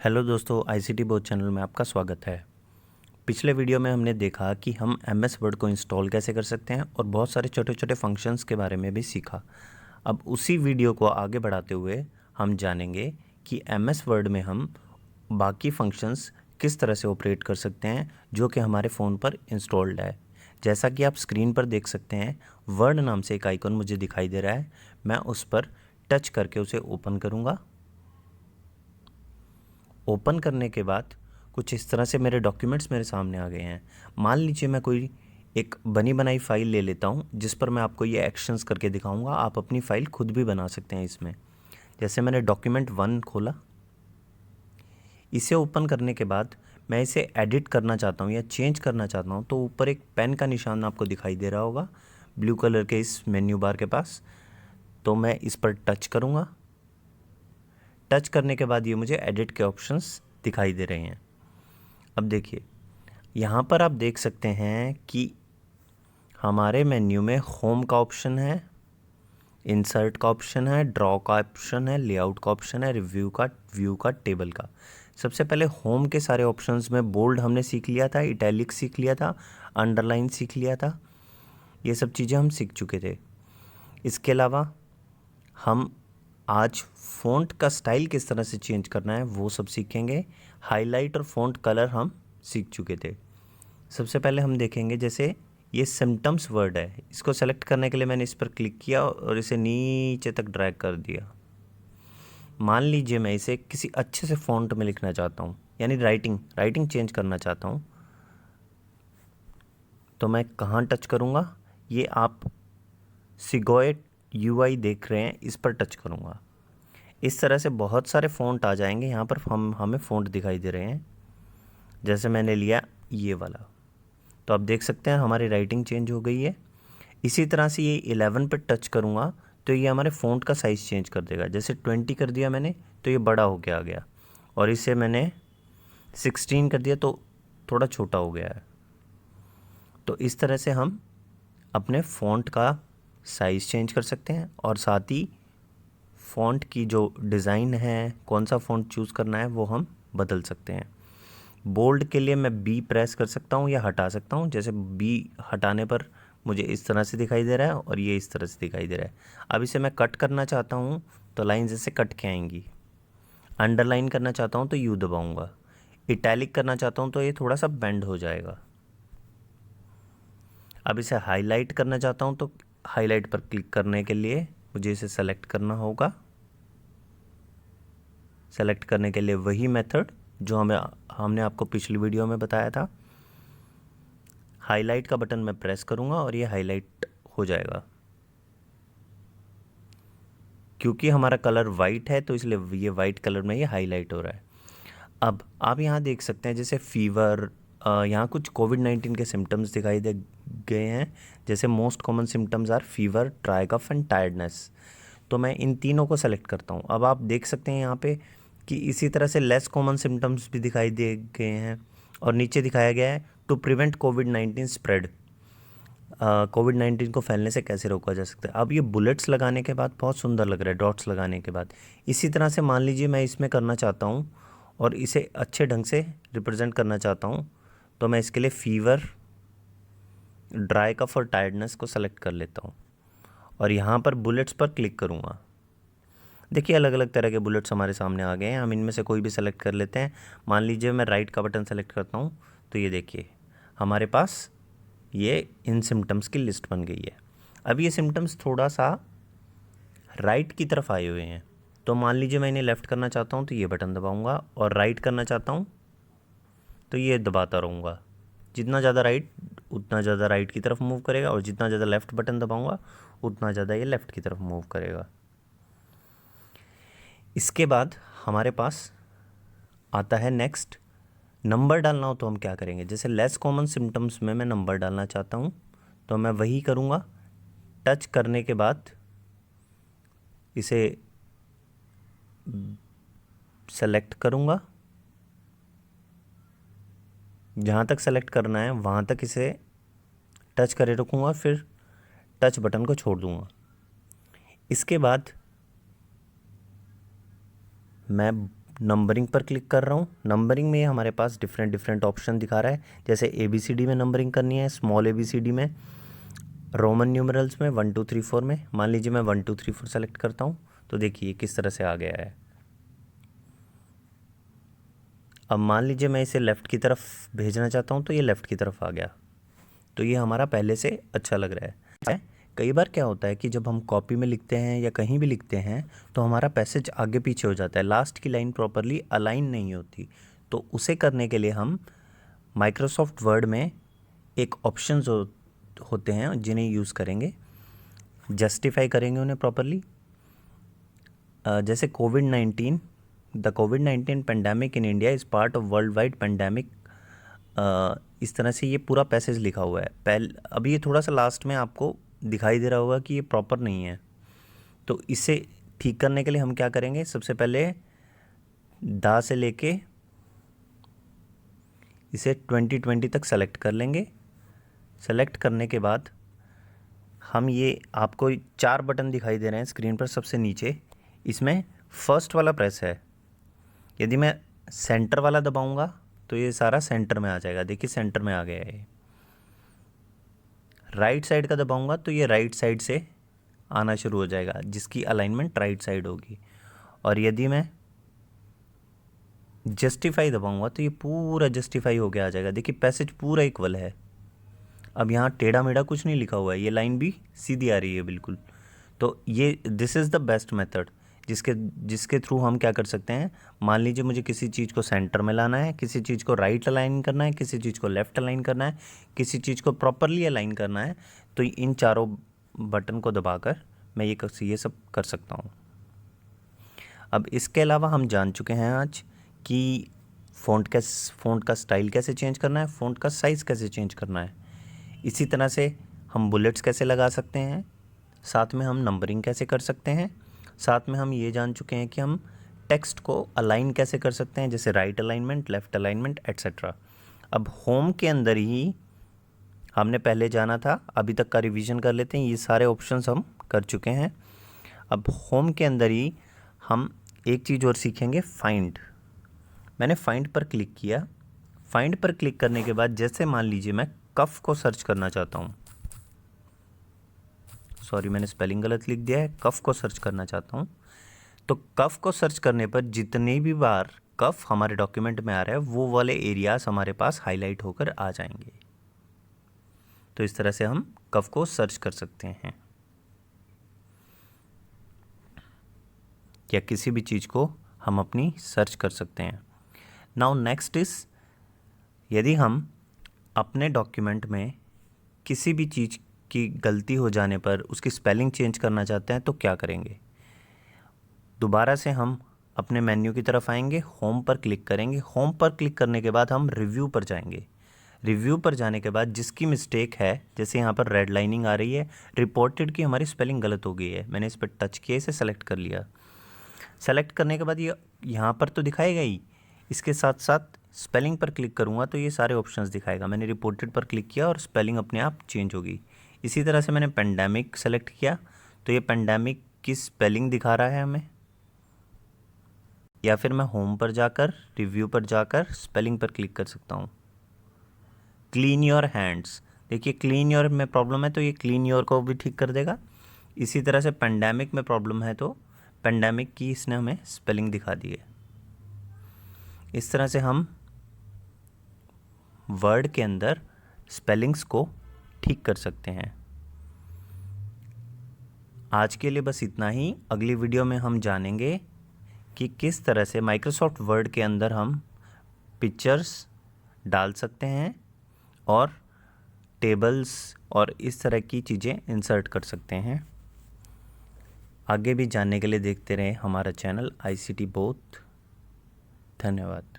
Hello दोस्तों, ICT बोध channel में आपका स्वागत है। पिछले वीडियो में हमने देखा कि हम एमएस वर्ड को इंस्टॉल कैसे कर सकते हैं और बहुत सारे छोटे छोटे फंक्शंस के बारे में भी सीखा। अब उसी वीडियो को आगे बढ़ाते हुए हम जानेंगे कि एमएस वर्ड में हम बाकी फंक्शंस किस तरह से ऑपरेट कर सकते हैं जो कि हमारे फ़ोन पर इंस्टॉल्ड है। जैसा कि आप स्क्रीन पर देख सकते हैं, वर्ड नाम से एक आइकन मुझे दिखाई दे रहा है। मैं उस पर टच करके उसे ओपन करूँगा। ओपन करने के बाद कुछ इस तरह से मेरे डॉक्यूमेंट्स मेरे सामने आ गए हैं। मान लीजिए मैं कोई एक बनी बनाई फ़ाइल ले लेता हूँ जिस पर मैं आपको ये एक्शंस करके दिखाऊंगा। आप अपनी फ़ाइल खुद भी बना सकते हैं इसमें। जैसे मैंने डॉक्यूमेंट 1 खोला, इसे ओपन करने के बाद मैं इसे एडिट करना चाहता हूँ या चेंज करना चाहता हूँ, तो ऊपर एक पेन का निशान आपको दिखाई दे रहा होगा ब्लू कलर के इस मेन्यू बार के पास। तो मैं इस पर टच करूँगा। टच करने के बाद ये मुझे एडिट के ऑप्शंस दिखाई दे रहे हैं। अब देखिए, यहाँ पर आप देख सकते हैं कि हमारे मेन्यू में होम का ऑप्शन है, इंसर्ट का ऑप्शन है, ड्रॉ का ऑप्शन है, लेआउट का ऑप्शन है, रिव्यू का, व्यू का, टेबल का। सबसे पहले होम के सारे ऑप्शंस में बोल्ड हमने सीख लिया था, इटैलिक सीख लिया था, अंडरलाइन सीख लिया था। ये सब चीज़ें हम सीख चुके थे। इसके अलावा हम आज फ़ॉन्ट का स्टाइल किस तरह से चेंज करना है वो सब सीखेंगे। हाईलाइट और फ़ॉन्ट कलर हम सीख चुके थे। सबसे पहले हम देखेंगे, जैसे ये सिम्टम्स वर्ड है, इसको सेलेक्ट करने के लिए मैंने इस पर क्लिक किया और इसे नीचे तक ड्रैग कर दिया। मान लीजिए मैं इसे किसी अच्छे से फ़ॉन्ट में लिखना चाहता हूँ, यानी राइटिंग चेंज करना चाहता हूँ, तो मैं कहाँ टच करूँगा? ये आप सिगोएट यूआई देख रहे हैं, इस पर टच करूँगा। इस तरह से बहुत सारे फ़ॉन्ट आ जाएंगे। यहाँ पर हमें फ़ॉन्ट दिखाई दे रहे हैं। जैसे मैंने लिया ये वाला, तो आप देख सकते हैं हमारी राइटिंग चेंज हो गई है। इसी तरह से ये 11 पर टच करूँगा तो ये हमारे फ़ॉन्ट का साइज़ चेंज कर देगा। जैसे 20 कर दिया मैंने तो ये बड़ा हो के आ गया, और इसे मैंने 16 कर दिया तो थोड़ा छोटा हो गया है। तो इस तरह से हम अपने फ़ॉन्ट का साइज़ चेंज कर सकते हैं, और साथ ही फ़ॉन्ट की जो डिज़ाइन है, कौन सा फ़ॉन्ट चूज़ करना है, वो हम बदल सकते हैं। बोल्ड के लिए मैं बी प्रेस कर सकता हूँ या हटा सकता हूँ। जैसे बी हटाने पर मुझे इस तरह से दिखाई दे रहा है और ये इस तरह से दिखाई दे रहा है। अब इसे मैं कट करना चाहता हूँ तो लाइन जैसे कट के आएंगी। अंडरलाइन करना चाहता हूँ तो यू दबाऊँगा। इटैलिक करना चाहता हूँ तो ये थोड़ा सा बेंड हो जाएगा। अब इसे हाईलाइट करना चाहता हूँ तो हाईलाइट पर क्लिक करने के लिए मुझे इसे सेलेक्ट करना होगा। सेलेक्ट करने के लिए वही मेथड जो हमने आपको पिछली वीडियो में बताया था। हाईलाइट का बटन मैं प्रेस करूंगा और ये हाईलाइट हो जाएगा। क्योंकि हमारा कलर वाइट है तो इसलिए ये वाइट कलर में ये हाईलाइट हो रहा है। अब आप यहाँ देख सकते हैं, जैसे फीवर, यहाँ कुछ कोविड-19 के सिम्टम्स दिखाई दे गए हैं। जैसे most common symptoms are fever, dry cough and tiredness. तो मैं इन तीनों को सेलेक्ट करता हूँ। अब आप देख सकते हैं यहाँ पे कि इसी तरह से लेस कॉमन सिम्टम्स भी दिखाई दे गए हैं, और नीचे दिखाया गया है टू प्रिवेंट कोविड-19 स्प्रेड। कोविड-19 को फैलने से कैसे रोका जा सकता है। अब ये बुलेट्स लगाने के बाद बहुत सुंदर लग रहा है, डॉट्स लगाने के बाद। इसी तरह से मान लीजिए मैं इसमें करना चाहता हूँ और इसे अच्छे ढंग से रिप्रेजेंट करना चाहता हूँ, तो मैं इसके लिए फीवर, ड्राई कफ और टायर्डनेस को सेलेक्ट कर लेता हूँ और यहाँ पर बुलेट्स पर क्लिक करूँगा। देखिए, अलग अलग तरह के बुलेट्स हमारे सामने आ गए हैं। हम इनमें से कोई भी सेलेक्ट कर लेते हैं। मान लीजिए मैं राइट का बटन सेलेक्ट करता हूँ तो ये देखिए हमारे पास ये इन सिम्टम्स की लिस्ट बन गई है। अब ये सिम्टम्स थोड़ा सा राइट की तरफ आए हुए हैं, तो मान लीजिए मैं इन्हें लेफ़्ट करना चाहता हूँ तो ये बटन दबाऊँगा, और राइट करना चाहता हूँ तो ये दबाता रहूँगा। जितना ज़्यादा राइट उतना ज़्यादा राइट की तरफ मूव करेगा, और जितना ज़्यादा लेफ़्ट बटन दबाऊँगा उतना ज़्यादा ये लेफ़्ट की तरफ मूव करेगा। इसके बाद हमारे पास आता है नेक्स्ट, नंबर डालना हो तो हम क्या करेंगे। जैसे लेस कॉमन सिम्टम्स में मैं नंबर डालना चाहता हूँ तो मैं वही करूँगा। टच करने के बाद इसे सेलेक्ट करूँगा, जहाँ तक सेलेक्ट करना है वहाँ तक इसे टच करे रखूँगा, फिर टच बटन को छोड़ दूँगा। इसके बाद मैं नंबरिंग पर क्लिक कर रहा हूँ। नंबरिंग में हमारे पास डिफरेंट ऑप्शन दिखा रहा है, जैसे ABCD में नंबरिंग करनी है, स्मॉल ABCD में, रोमन न्यूमरल्स में 1 2 3 4 में। मान लीजिए मैं 1 2 3 4 सेलेक्ट करता हूँ, तो देखिए किस तरह से आ गया है। अब मान लीजिए मैं इसे लेफ़्ट की तरफ भेजना चाहता हूँ, तो ये लेफ़्ट की तरफ आ गया। तो ये हमारा पहले से अच्छा लग रहा है। कई बार क्या होता है कि जब हम कॉपी में लिखते हैं या कहीं भी लिखते हैं तो हमारा पैसेज आगे पीछे हो जाता है, लास्ट की लाइन प्रॉपरली अलाइन नहीं होती। तो उसे करने के लिए हम माइक्रोसॉफ्ट वर्ड में एक ऑप्शंस होते हैं जिन्हें यूज़ करेंगे, जस्टिफाई करेंगे उन्हें प्रॉपरली। जैसे the covid pandemic in India is part of world wide pandemic, इस तरह से ये पूरा पैसेज लिखा हुआ है। अभी ये थोड़ा सा लास्ट में आपको दिखाई दे रहा होगा कि ये प्रॉपर नहीं है, तो इसे ठीक करने के लिए हम क्या करेंगे, सबसे पहले दा से लेके इसे 2020 तक सेलेक्ट कर लेंगे। सेलेक्ट करने के बाद हम ये आपको 4 बटन दिखाई दे रहे हैं स्क्रीन पर सबसे नीचे, इसमें फर्स्ट वाला प्रेस है। यदि मैं सेंटर वाला दबाऊंगा तो ये सारा सेंटर में आ जाएगा, देखिए सेंटर में आ गया है। राइट साइड का दबाऊंगा तो ये राइट साइड से आना शुरू हो जाएगा, जिसकी अलाइनमेंट राइट साइड होगी। और यदि मैं जस्टिफाई दबाऊंगा तो ये पूरा जस्टिफाई हो गया आ जाएगा, देखिए पैसेज पूरा इक्वल है। अब यहाँ टेढ़ा मेढ़ा कुछ नहीं लिखा हुआ है, ये लाइन भी सीधी आ रही है बिल्कुल। तो ये this is the best method जिसके थ्रू हम क्या कर सकते हैं। मान लीजिए मुझे किसी चीज़ को सेंटर में लाना है, किसी चीज़ को राइट अलाइन करना है, किसी चीज़ को लेफ़्ट अलाइन करना है, किसी चीज़ को प्रॉपरली अलाइन करना है, तो इन चारों बटन को दबाकर मैं ये सब कर सकता हूँ। अब इसके अलावा हम जान चुके हैं आज कि फ़ॉन्ट का स्टाइल कैसे चेंज करना है, फ़ॉन्ट का साइज़ कैसे चेंज करना है। इसी तरह से हम बुलेट्स कैसे लगा सकते हैं, साथ में हम नंबरिंग कैसे कर सकते हैं, साथ में हम ये जान चुके हैं कि हम टेक्स्ट को अलाइन कैसे कर सकते हैं, जैसे right alignment, left alignment etcetera. अब होम के अंदर ही हमने पहले जाना था, अभी तक का रिवीजन कर लेते हैं। ये सारे ऑप्शंस हम कर चुके हैं। अब होम के अंदर ही हम एक चीज़ और सीखेंगे, फाइंड। मैंने फाइंड पर क्लिक किया। फाइंड पर क्लिक करने के बाद जैसे मान लीजिए मैं कफ को सर्च करना चाहता हूँ, सॉरी मैंने स्पेलिंग गलत लिख दिया है, कफ को सर्च करना चाहता हूँ, तो कफ को सर्च करने पर जितनी भी बार कफ हमारे डॉक्यूमेंट में आ रहा है वो वाले एरियाज हमारे पास हाईलाइट होकर आ जाएंगे। तो इस तरह से हम कफ को सर्च कर सकते हैं, या किसी भी चीज़ को हम अपनी सर्च कर सकते हैं। नाउ नेक्स्ट इज, यदि हम अपने डॉक्यूमेंट में किसी भी चीज़ की गलती हो जाने पर उसकी स्पेलिंग चेंज करना चाहते हैं तो क्या करेंगे। दोबारा से हम अपने मेन्यू की तरफ आएंगे, होम पर क्लिक करेंगे। होम पर क्लिक करने के बाद हम रिव्यू पर जाएंगे। रिव्यू पर जाने के बाद जिसकी मिस्टेक है, जैसे यहाँ पर रेड लाइनिंग आ रही है, रिपोर्टेड की हमारी स्पेलिंग गलत हो गई है, मैंने इस पर टच किया, इसे सेलेक्ट कर लिया। सेलेक्ट करने के बाद ये यहाँ पर तो दिखाएगा ही, इसके साथ साथ स्पेलिंग पर क्लिक करूँगा तो ये सारे ऑप्शंस दिखाएगा। मैंने रिपोर्टेड पर क्लिक किया और स्पेलिंग अपने आप चेंज होगी। इसी तरह से मैंने पेंडेमिक सेलेक्ट किया तो ये पेंडेमिक की स्पेलिंग दिखा रहा है हमें, या फिर मैं होम पर जाकर रिव्यू पर जाकर स्पेलिंग पर क्लिक कर सकता हूँ। क्लीन योर हैंड्स, देखिए क्लीन योर में प्रॉब्लम है तो ये क्लीन योर को भी ठीक कर देगा। इसी तरह से पेंडेमिक में प्रॉब्लम है तो पेंडेमिक की इसने हमें स्पेलिंग दिखा दी है। इस तरह से हम वर्ड के अंदर स्पेलिंग्स को ठीक कर सकते हैं। आज के लिए बस इतना ही। अगली वीडियो में हम जानेंगे कि किस तरह से माइक्रोसॉफ्ट वर्ड के अंदर हम पिक्चर्स डाल सकते हैं और टेबल्स और इस तरह की चीज़ें इंसर्ट कर सकते हैं। आगे भी जानने के लिए देखते रहें हमारा चैनल ICT बोथ। धन्यवाद।